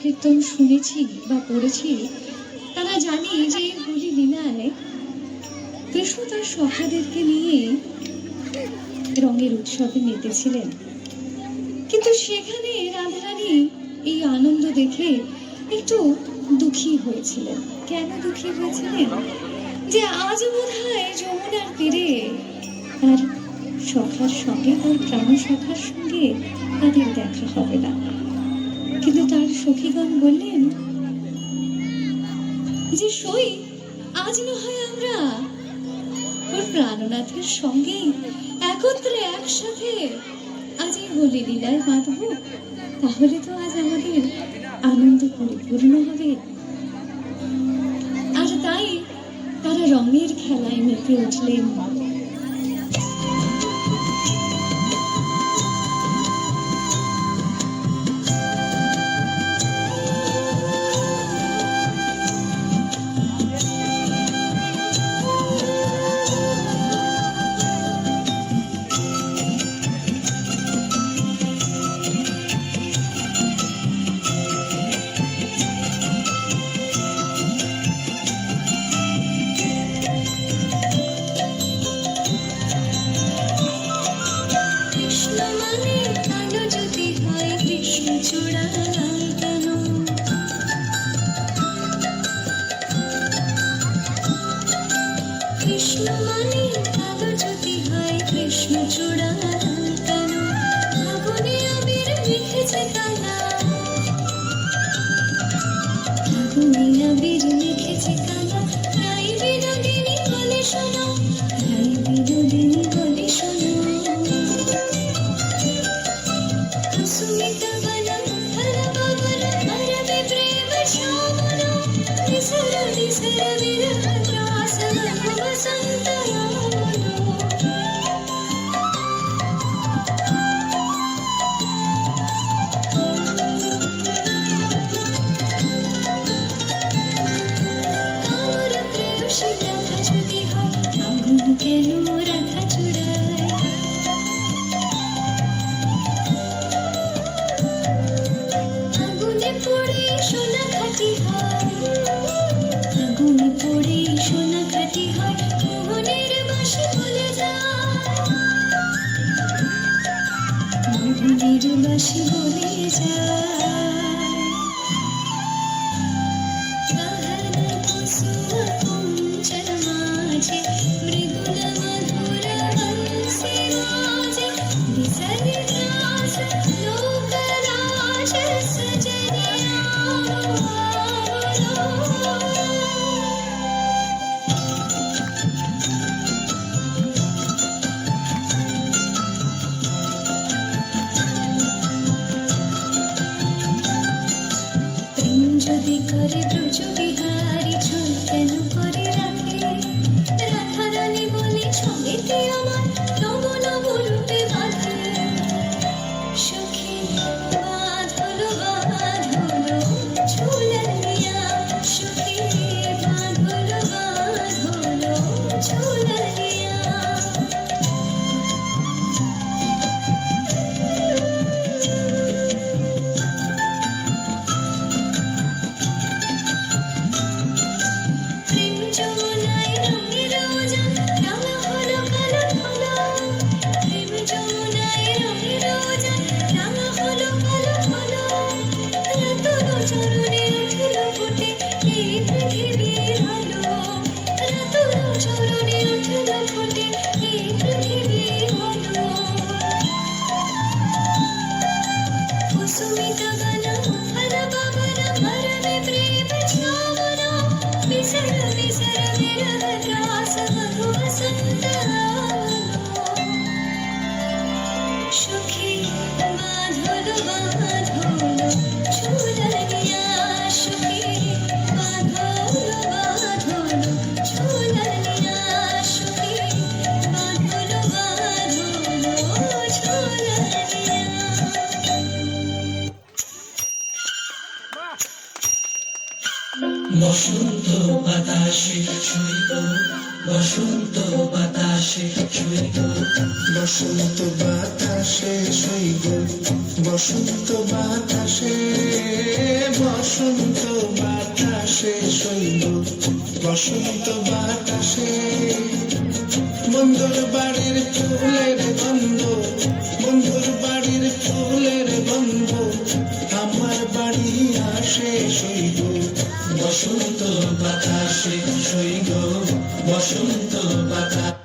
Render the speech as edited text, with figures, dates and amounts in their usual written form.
কীর্তন শুনেছি বা পড়েছি তারা জানি যে হোলি লীলায় কৃষ্ণ তার সখাদেরকে নিয়ে রঙের উৎসবে মেতেছিলেন, কিন্তু সেখানে রাধারানী এই আনন্দ দেখে একটু দুঃখী হয়েছিলেন। কেন দুঃখী হয়েছিলেন? যে আজ বোধহয় যমুনার তীরে তার সখার সঙ্গে, তার প্রাণ সখার সঙ্গে তাদের দেখা হবে না। কিন্তু তার সখীগণ বললেন যে সই আজ না হয় আমরা ওর প্রাণনাথের সঙ্গে একত্রে একসাথে আজ এই হোলি লীলায় বাঁধব, তাহলে তো আজ আমাদের আনন্দ পরিপূর্ণ হবে। আর তাই তারা রঙের খেলায় মেতে উঠলেন। বসন্ত বাতাসে শৈব, বসন্ত বাতাসে শৈব, বসন্ত বাতাসে শৈব, বসন্ত বাতাসে, বসন্ত বাতাসে শৈব, বসন্ত বাতাসে। বন্ধুর বাড়ির ফুলের গন্ধ, বন্ধুর বাড়ির ফুলের গন্ধ আমার বাড়ি আসে শৈব, বসন্ত বাতাসে শৈব, বসন্ত বাতাসে।